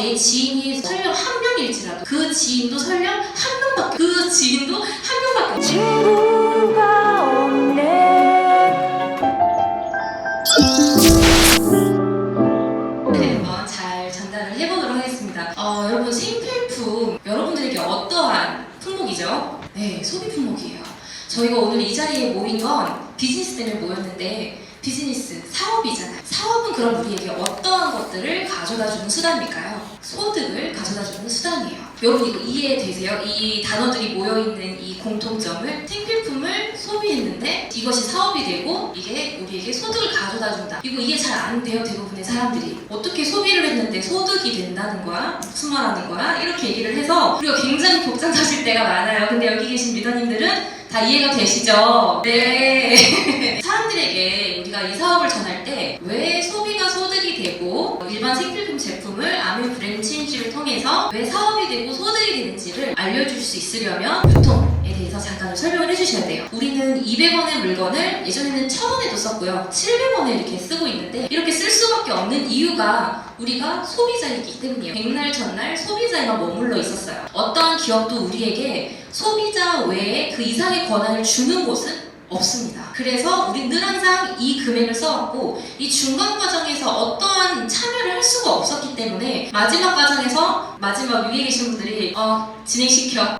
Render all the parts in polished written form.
내 지인이 설령 한 명일지라도 그 지인도 설령 한 명밖에, 그 지인도 한 명밖에 없어. 친구가 없네. 한번 잘 전달을 해보도록 하겠습니다. 여러분, 생필품 여러분들에게 어떠한 품목이죠? 네, 소비 품목이에요. 저희가 오늘 이 자리에 모인 건 비즈니스 때문에 모였는데, 비즈니스, 사업이잖아요. 사업은 그럼 우리에게 어떠한 것들을 가져다주는 수단일까요? 소득을 가져다주는 수단이에요. 여러분, 이거 이해되세요? 이 단어들이 모여있는 이 공통점을, 생필품을 소비했는데 이것이 사업이 되고 이게 우리에게 소득을 가져다준다. 이거 이해 잘 안 돼요, 대부분의 사람들이. 어떻게 소비를 했는데 소득이 된다는 거야? 무슨 말 하는 거야? 이렇게 얘기를 해서 우리가 굉장히 복잡하실 때가 많아요. 근데 여기 계신 리더님들은 다 이해가 되시죠? 네. 사람들에게 우리가 이 사업을 전할 때 왜 소비가 소득이 되고 일반 생필품 제품을 아메이 브랜드 체인지를 통해서 왜 사업이 되고 소득이 되는지를 알려줄 수 있으려면 유통에 대해서 잠깐 설명을 해주셔야 돼요. 우리는 200원의 물건을 예전에는 1000원에도 썼고요. 700원에 이렇게 쓰고 있는데, 이렇게 쓸 수밖에 없는 이유가 우리가 소비자이기 때문이에요. 백날 전날 소비자에만 머물러 있었어요. 어떠한 기업도 우리에게 소비자 외에 그 이상의 권한을 주는 곳은 없습니다. 그래서 우린 늘 항상 이 금액을 써왔고, 이 중간 과정에서 어떠한 참여를 할 수가 없었기 때문에 마지막 과정에서 마지막 위에 계신 분들이 진행시켜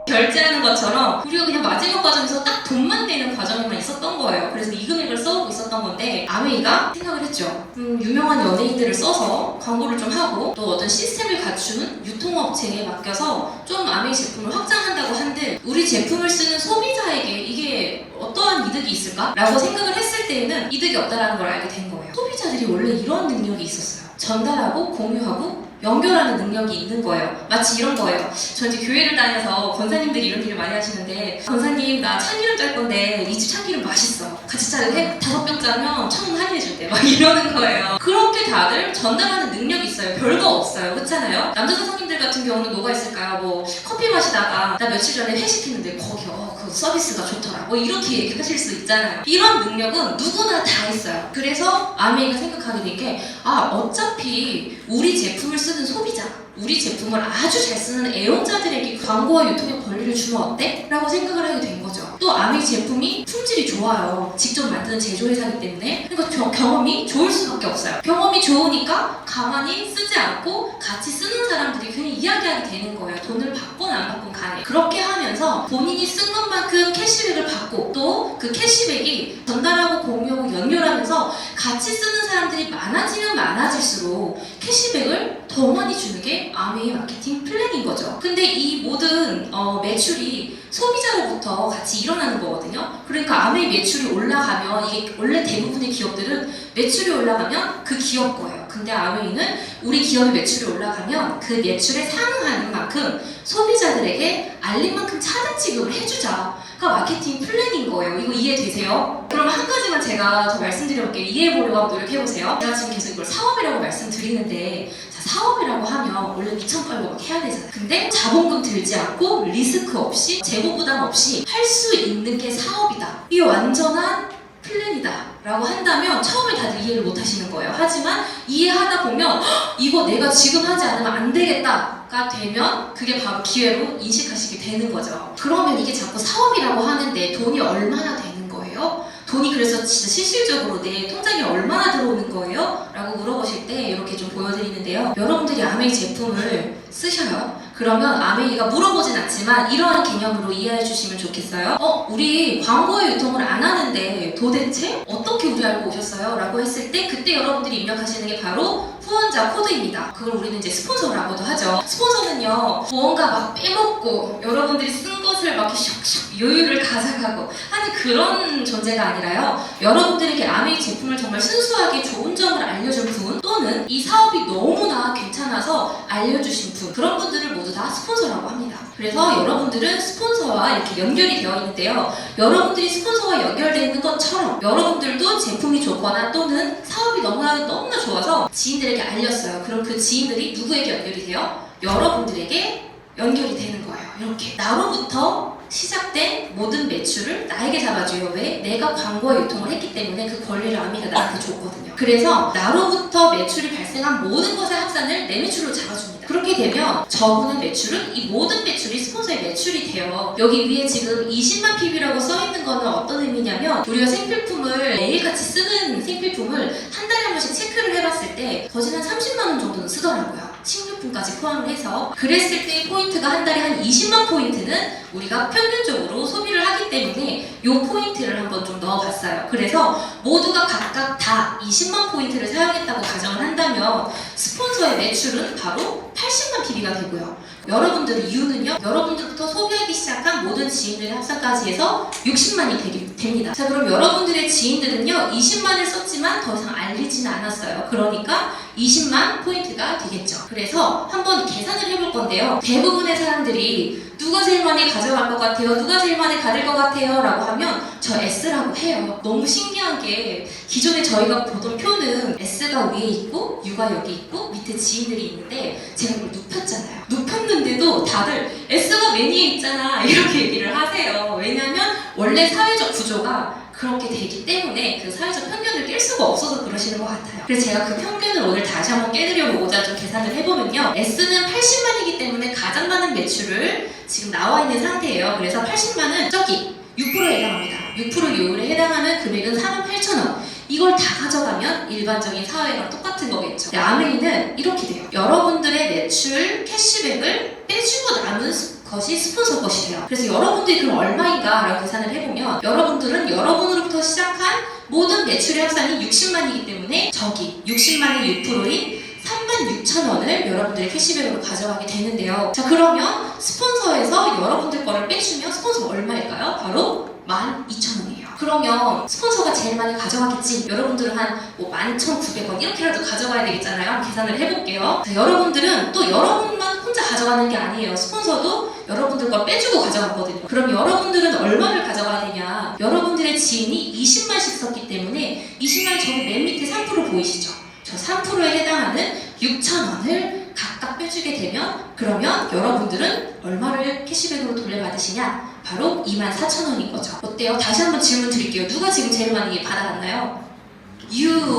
결제하는 것처럼 우리가 그냥 마지막 과정에서 딱 돈만 내는 과정에만 있었던 거예요. 그래서 이 금액을 써오고 있었던 건데, 아메이가 생각을 했죠. 유명한 연예인들을 써서 광고를 좀 하고 또 어떤 시스템을 갖춘 유통업체에 맡겨서 좀 아메이 제품을 확장한다고 한들, 우리 제품을 쓰는 소비자에게 이게 어떠한 이득이 있을까? 라고 생각을 했을 때에는 이득이 없다는 걸 알게 된 거예요. 소비자들이 원래 이런 능력이 있었어요. 전달하고 공유하고 연결하는 능력이 있는 거예요. 마치 이런 거예요. 저 이제 교회를 다녀서 권사님들이 이런 일을 많이 하시는데, 권사님 나 참기름 짤 건데 이 집 참기름 맛있어. 같이 짜게 5병 짜면 1,000원 할인해줄게. 막 이러는 거예요. 그렇게 다들 전달하는 능력이 있어요. 별거 없어요. 그렇잖아요? 남자 사장님들 같은 경우는 뭐가 있을까요? 뭐 커피 마시다가 나 며칠 전에 회식했는데 거기 그 서비스가 좋더라. 뭐 이렇게 얘기하실 수 있잖아요. 이런 능력은 누구나 다 있어요. 그래서 아메이가 생각하게 된 게, 어차피 우리 제품을 쓰는 소비자, 우리 제품을 아주 잘 쓰는 애용자들에게 광고와 유통의 권리를 주면 어때? 라고 생각을 하게 된 거죠. 또 아메이 제품이 품질이 좋아요. 직접 만드는 제조회사이기 때문에. 그러니까 경험이 좋을 수밖에 없어요. 경험이 좋으니까 가만히 쓰지 않고 같이 쓰는 사람들이 괜히 이야기하게 되는 거예요. 돈을 받건 안 받건 간에. 그렇게 하면서 본인이 쓴 것만큼 캐시백을 받고, 또 그 캐시백이 전달하고 공유하고 연결하면서 같이 쓰는 사람들이 많아지면 많아질수록 캐시백을 더 많이 주는 게 아메이 마케팅 플랜인 거죠. 근데 이 모든 매출이 소비자로부터 같이 일어나는 거거든요. 그러니까 아메이 매출이 올라가면, 이게 원래 대부분의 기업들은 매출이 올라가면 그 기업 거예요. 근데 아메이는 우리 기업의 매출이 올라가면 그 매출에 상응하는 만큼 소비자들에게 알린 만큼 차등 지급을 해주자. 그러니까 마케팅 플랜인 거예요. 이거 이해되세요? 그럼 한 가지만 제가 더 말씀드려볼게요. 이해해보려고 한번 노력해보세요. 제가 지금 계속 이걸 사업이라고 말씀드리는데, 사업이라고 하면 원래 미천팔로 막 해야 되잖아요. 근데 자본금 들지 않고 리스크 없이 재고 부담 없이 할 수 있는 게 사업이다. 이게 완전한 플랜이다 라고 한다면 처음에 다들 이해를 못 하시는 거예요. 하지만 이해하다 보면 이거 내가 지금 하지 않으면 안 되겠다가 되면 그게 바로 기회로 인식하시게 되는 거죠. 그러면 이게 자꾸 사업이라고 하는데 돈이 얼마나 되는 거예요? 돈이 그래서 진짜 실질적으로 내 통장에 얼마나 들어오는 거예요? 라고 물어보실 때 이렇게 좀 보여드리는데요. 여러분들이 아메이 제품을 쓰셔요. 그러면 아메이가 물어보진 않지만 이러한 개념으로 이해해 주시면 좋겠어요. 우리 광고의 유통을 안 하는데 도대체 어떻게 우리 알고 오셨어요? 라고 했을 때 그때 여러분들이 입력하시는 게 바로 후원자 코드입니다. 그걸 우리는 이제 스폰서라고도 하죠. 스폰서는요, 무언가 막 빼먹고 여러분들이 쓴 것을 막 슉슉 요율을 가져가고 하는 그런 존재가 아니라요, 여러분들에게 아메이 제품을 정말 순수하게 좋은 점을 알려준 분, 또는 이 사업이 너무나 괜찮아서 알려주신 분, 그런 분들을 모두 다 스폰서라고 합니다. 그래서 여러분들은 스폰서와 이렇게 연결이 되어 있는데요, 여러분들이 스폰서와 연결되어 있는 것처럼 여러분들도 제품이 좋거나 또는 사업이 너무나 좋아서 지인들에게 알렸어요. 그럼 그 지인들이 누구에게 연결이 돼요? 여러분들에게 연결이 되는 거예요. 이렇게 나로부터 시작된 모든 매출을 나에게 잡아줘요. 왜? 내가 광고와 유통을 했기 때문에 그 권리를 아미가 나한테 줬거든요. 그래서 나로부터 매출이 발생한 모든 것의 합산을 내 매출로 잡아줍니다. 그렇게 되면 저분의 매출은 이 모든 매출이 스폰서의 매출이 돼요. 여기 위에 지금 20만 PB라고 써있는 거는 어떤 의미냐면 우리가 생필품을 매일같이 쓰는 생필품을 한 달에 한 번씩 체크를 해봤을 때 거진 한 30만 원 정도는 쓰더라고요. 식료품까지 포함을 해서. 그랬을 때 포인트가 한 달에 한 20만 포인트는 우리가 평균적으로 소비를 하기 때문에 이 포인트를 한번 좀 넣어봤어요. 그래서 모두가 각각 다 20만 포인트를 사용했다고 가정을 한다면 스폰서의 매출은 바로 80만 PB가 되고요. 여러분들의 이유는요, 여러분들부터 소비하기 시작한 모든 지인들의 합산까지 해서 60만이 됩니다. 자, 그럼 여러분들의 지인들은요 20만을 썼지만 더 이상 알리지는 않았어요. 그러니까 20만 포인트가 되겠죠. 그래서 한번 계산을 해볼 건데요, 대부분의 사람들이 누가 제일 많이 가져갈 것 같아요? 누가 제일 많이 가질 것 같아요? 라고 하면 저 S라고 해요. 너무 신기한 게 기존에 저희가 보던 표는 S가 위에 있고 U가 여기 있고 밑에 지인들이 있는데 제가 이걸 눕혔잖아요. 눕혔는데도 다들 S가 맨 위에 있잖아 이렇게 얘기를 하세요. 왜냐하면 원래 사회적 구조가 그렇게 되기 때문에 그 사회적 편견을 깰 수가 없어서 그러시는 것 같아요. 그래서 제가 그 편견을 오늘 다시 한번 깨드려 보고자 좀 계산을 해보면요, S는 80만이기 때문에 가장 많은 매출을 지금 나와 있는 상태예요. 그래서 80만은 저기 6%에 해당합니다. 6% 요율에 해당하는 금액은 48,000원. 이걸 다 가져가면 일반적인 사회랑 똑같은 거겠죠. 아메이는 이렇게 돼요. 여러분들의 매출 캐시백을 빼주고 남은 것이 스폰서 것이 돼요. 그래서 여러분들이 그럼 얼마인가 라고 계산을 해보면 여러분들은 여러분으로부터 시작한 모든 매출의 합산이 60만이기 때문에 저기 60만의 6%인 36,000원을 여러분들의 캐시백으로 가져가게 되는데요. 자, 그러면 스폰서에서 여러분들 거를 빼주면 스폰서 얼마일까요? 바로 12,000원이에요. 그러면 스폰서가 제일 많이 가져가겠지. 여러분들은 한 11,900원 이렇게라도 가져가야 되겠잖아요. 한번 계산을 해볼게요. 자, 여러분들은 또 여러분만 혼자 가져가는 게 아니에요. 스폰서도 여러분들 걸 빼주고 가져갔거든요. 그럼 여러분들은 얼마를 가져가야 되냐? 여러분들의 지인이 20만씩 썼기 때문에 20만 저기 맨 밑에 3% 보이시죠? 저 3%에 해당하는 6,000원을 각각 빼주게 되면 그러면 여러분들은 얼마를 캐시백으로 돌려받으시냐? 바로 24,000원인 거죠. 어때요? 다시 한번 질문 드릴게요. 누가 지금 제일 많이 받아갔나요?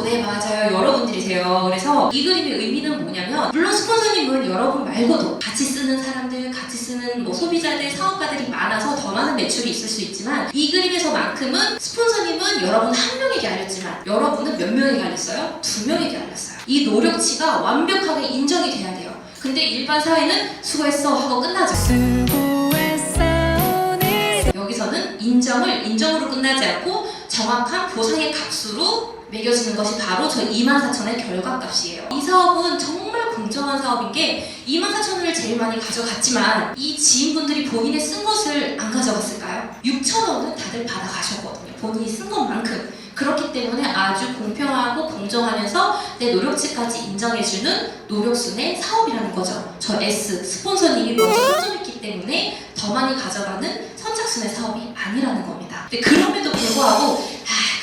네, 맞아요. 여러분들이세요. 그래서 이 그림의 의미는 뭐냐면 물론 스폰서님은 여러분 말고도 같이 쓰는 사람들, 같이 쓰는 소비자들, 사업가들이 많아서 더 많은 매출이 있을 수 있지만 이 그림에서만큼은 스폰서님은 여러분 한 명에게 알렸지만 여러분은 몇 명에게 알렸어요? 2명에게 알렸어요. 이 노력치가 완벽하게 인정이 돼야 돼요. 근데 일반 사회는 수고했어 하고 끝나죠. 여기서는 인정으로 끝나지 않고 정확한 보상의 값으로 매겨지는 것이 바로 저 24,000원의 결과값이에요. 이 사업은 정말 공정한 사업인 게 24,000원을 제일 많이 가져갔지만 이 지인분들이 본인이 쓴 것을 안 가져갔을까요? 6,000원은 다들 받아가셨거든요. 본인이 쓴 것만큼. 그렇기 때문에 아주 공평하고 공정하면서 내 노력치까지 인정해주는 노력순의 사업이라는 거죠. 저 S, 스폰서님이 먼저 선점했기 때문에 더 많이 가져가는 선착순의 사업이 아니라는 겁니다. 근데 그럼에도 불구하고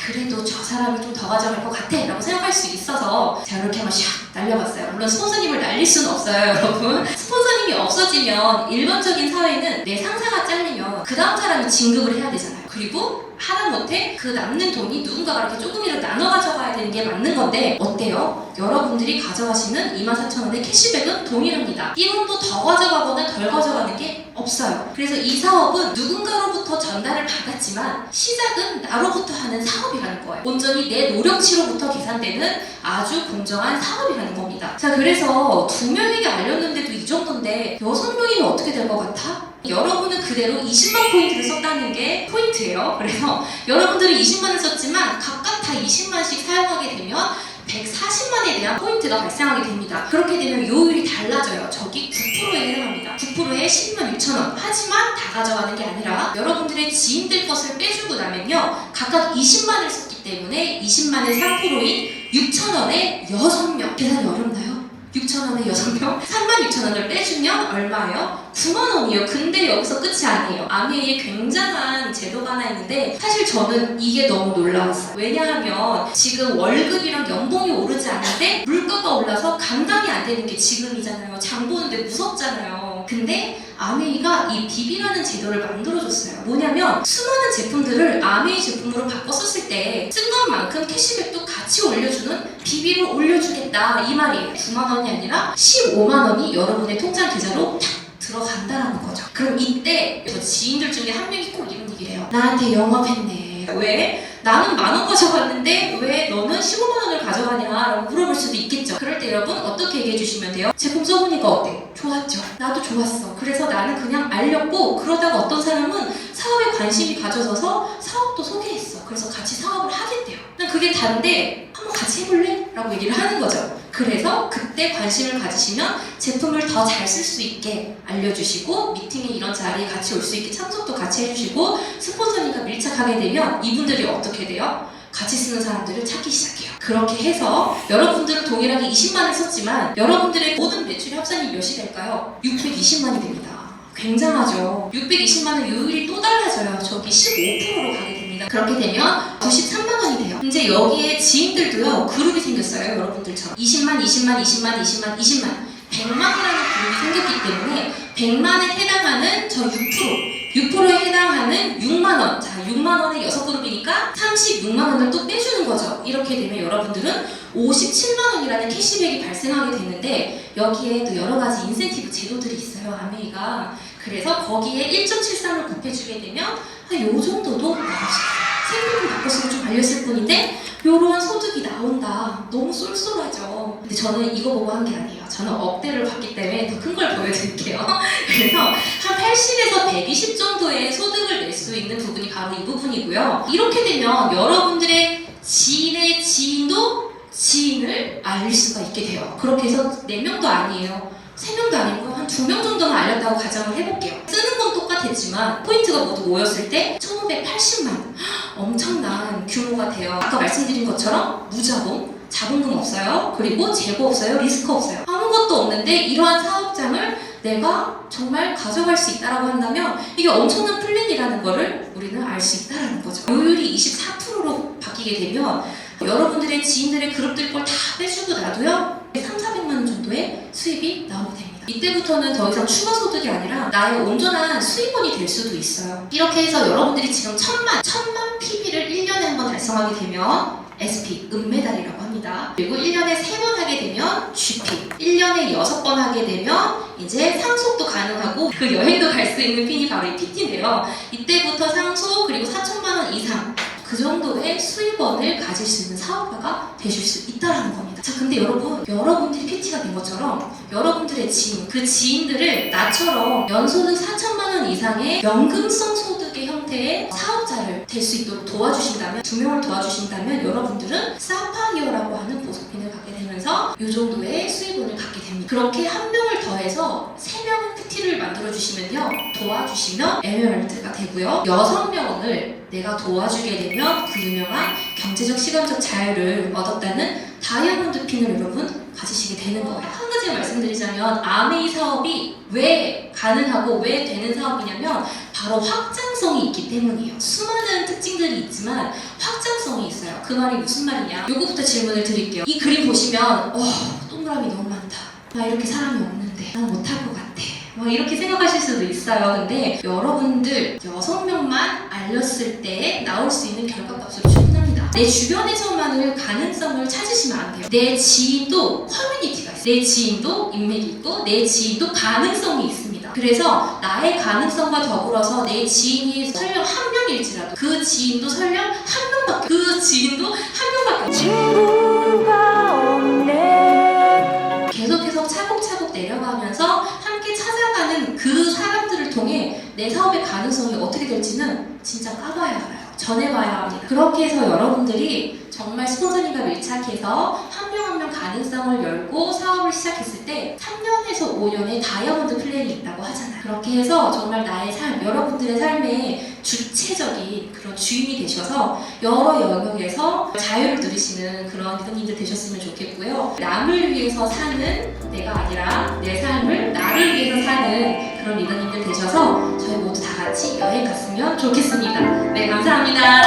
그래도 저 사람이 좀 더 가져갈 것 같아 라고 생각할 수 있어서 제가 이렇게 한번 샥 날려봤어요. 물론 스폰서님을 날릴 수는 없어요, 여러분. 스폰서님이 없어지면 일반적인 사회는 내 상사가 잘리면 그 다음 사람이 진급을 해야 되잖아요. 그리고 하다못해 그 남는 돈이 누군가가 이렇게 조금이라도 나눠 가져가야 되는 게 맞는 건데 어때요? 여러분들이 가져가시는 24,000원의 캐시백은 동일합니다. 1원도 더 가져가거나 덜 가져가는 게 없어요. 그래서 이 사업은 누군가로부터 전달을 받았지만 시작은 나로부터 하는 사업이라는 거예요. 온전히 내 노력치로부터 계산되는 아주 공정한 사업이라는 겁니다. 자, 그래서 2명에게 알렸는데도 이 정도인데 6명이면 어떻게 될 것 같아? 여러분은 그대로 20만 포인트를 썼다는 게 포인트예요. 그래서 여러분들은 20만을 썼지만 각각 다 20만씩 사용하게 되면 140만에 대한 포인트가 발생하게 됩니다. 그렇게 되면 요율이 달라져요. 저기 9%에 해당합니다. 9%에 10만 6천원. 하지만 다 가져가는 게 아니라 여러분들의 지인들 것을 빼주고 나면요, 각각 20만을 썼기 때문에 20만의 3%인 6천원에 6명. 계산이 어렵나요? 6,000원에 6명? 36,000원을 빼주면 얼마예요? 9만 원이에요. 근데 여기서 끝이 아니에요. 아메이에 굉장한 제도가 하나 있는데 사실 저는 이게 너무 놀라웠어요. 왜냐하면 지금 월급이랑 연봉이 오르지 않는데 물가가 올라서 감당이 안 되는 게 지금이잖아요. 장 보는데 무섭잖아요. 근데 아메이가 이 비비라는 제도를 만들어줬어요. 뭐냐면 수많은 제품들을 아메이 제품으로 바꿨었을 때 쓴 것만큼 캐시백도 같이 올려주는 비비를 올려주겠다 이 말이에요. 9만 원이 아니라 15만 원이 여러분의 통장 계좌로 탁 들어간다는 거죠. 그럼 이때 저 지인들 중에 한 명이 꼭 이런 얘기를 해요. 나한테 영업했네. 왜? 나는 10,000원 가져갔는데 왜 너는 15만 원을 가져가냐? 라고 물어볼 수도 있겠죠. 그럴 때 여러분 어떻게 얘기해 주시면 돼요? 제품 써보니까 어때? 좋았죠. 나도 좋았어. 그래서 나는 그냥 알렸고 그러다가 어떤 사람은 사업에 관심이 가져져서 사업도 소개했어. 그래서 같이 사업을 하겠대요. 난 그게 다인데 한번 같이 해볼래? 라고 얘기를 하는 거죠. 그래서 그때 관심을 가지시면 제품을 더 잘 쓸 수 있게 알려주시고 미팅에 이런 자리에 같이 올 수 있게 참석도 같이 해주시고 스폰서님과 밀착하게 되면 이분들이 어떻게 돼요? 같이 쓰는 사람들을 찾기 시작해요. 그렇게 해서 여러분들은 동일하게 20만을 썼지만 여러분들의 모든 매출의 합산이 몇이 될까요? 620만이 됩니다. 굉장하죠. 620만은 요율이 또 달라져요. 저기 15%로 가게 됩니다. 그렇게 되면 93만 원이 돼요. 이제 여기에 지인들도요 그룹이 생겼어요. 여러분들처럼 20만, 20만, 20만, 20만, 20만 100만이라는 그룹이 생겼기 때문에 100만에 해당하는 저 6%에 해당하는 6만원. 자, 6만원에 6그룹이니까 36만원을 또 빼주는 거죠. 이렇게 되면 여러분들은 57만원이라는 캐시백이 발생하게 되는데 여기에 또 여러가지 인센티브 제도들이 있어요. 아메이가. 그래서 거기에 1.73을 곱해주게 되면 한 요 정도도 나올 수 있어요. 생리품 바꿨으면 좀 알렸을 뿐인데 요런 소득이 나온다. 너무 쏠쏠하죠. 근데 저는 이거 보고 한 게 아니에요. 저는 억대를 봤기 때문에 더 큰 걸 보여드릴게요. 그래서 한 80에서 120 정도의 소득을 낼 수 있는 부분이 바로 이 부분이고요. 이렇게 되면 여러분들의 지인의 지인도 지인을 알릴 수가 있게 돼요. 그렇게 해서 4명도 아니에요. 3명도 아니고 한 2명 정도만 알렸다고 가정을 해볼게요. 쓰는 건 똑같았지만 포인트가 모두 모였을 때 1580만 엄청난 규모가 돼요. 아까 말씀드린 것처럼 무자본, 자본금 없어요. 그리고 재고 없어요. 리스크 없어요. 아무것도 없는데 이러한 사업장을 내가 정말 가져갈 수 있다라고 한다면 이게 엄청난 플랜이라는 거를 우리는 알 수 있다는 거죠. 요율이 24%로 바뀌게 되면 여러분들의 지인들의 그룹들 걸 다 빼주고 나도요 300~400만 원 정도의 수입이 나오게 됩니다. 이때부터는 더 이상 추가 소득이 아니라 나의 온전한 수입원이 될 수도 있어요. 이렇게 해서 여러분들이 지금 1000만 PB를 1년에 한 번 달성하게 되면 SP, 은메달이라고 합니다. 그리고 1년에 3번 하게 되면 GP, 1년에 6번 하게 되면 이제 상속도 가능하고 그 여행도 갈 수 있는 핀이 바로 이 PT인데요. 이때부터 상속 그리고 4천만 원 이상 그 정도의 수입원을 가질 수 있는 사업가가 되실 수 있다는 겁니다. 자, 근데 여러분들이 PT가 된 것처럼 여러분들의 지인, 그 지인들을 나처럼 연소득 4천만 원 이상의 연금성 소득의 형태의 사업자를 될 수 있도록 도와주신다면, 2명을 도와주신다면 여러분들은 사파이어라고 하는 보석핀을 갖게 되면서 이 정도의 수입원을 갖게 됩니다. 그렇게 한 명을 더해서 3명의 PT를 만들어주시면요, 도와주시면 에메랄드가 되고요, 6명을 내가 도와주게 되면 그 유명한 경제적 시간적 자유를 얻었다는 다이아몬드 핀을 여러분 가지시게 되는 거예요. 한 가지 말씀드리자면 아메이 사업이 왜 가능하고 왜 되는 사업이냐면 바로 확장성이 있기 때문이에요. 수많은 특징들이 있지만 확장성이 있어요. 그 말이 무슨 말이냐? 요거부터 질문을 드릴게요. 이 그림 보시면 동그라미 너무 많다. 나 이렇게 사람이 없는데 난 못할 것 같아. 이렇게 생각하실 수도 있어요. 근데 여러분들 6명만 알렸을 때 나올 수 있는 결과값으로 충분합니다. 내 주변에서만을 가능성을 찾으시면 안 돼요. 내 지인도 커뮤니티가 있어요. 내 지인도 인맥이 있고 내 지인도 가능성이 있습니다. 그래서 나의 가능성과 더불어서 내 지인이 설령 한 명일지라도 그 지인도 설령 한 명밖에 그 지인도 한 명밖에 없어요. 친구가 없네. 계속해서 차곡차곡 내려가면서 함께 찾아가는 그 사람들을 통해 내 사업의 가능성이 어떻게 될지는 진짜 까봐야 알아요. 전해봐야 합니다. 그렇게 해서 여러분들이 정말 스폰서님과 밀착해서 한 명 한 명 가능성을 열고 사업을 시작했을 때 3년에서 5년의 다이아몬드 플랜이 있다고 하잖아요. 그렇게 해서 정말 나의 삶, 여러분들의 삶에 주체적인 그런 주인이 되셔서 여러 영역에서 자유를 누리시는 그런 리더님들 되셨으면 좋겠고요. 남을 위해서 사는 내가 아니라 내 삶을 나를 위해서 사는 그런 리더님들 되셔서 저희 모두 다 같이 여행 갔으면 좋겠습니다. 네, 감사합니다.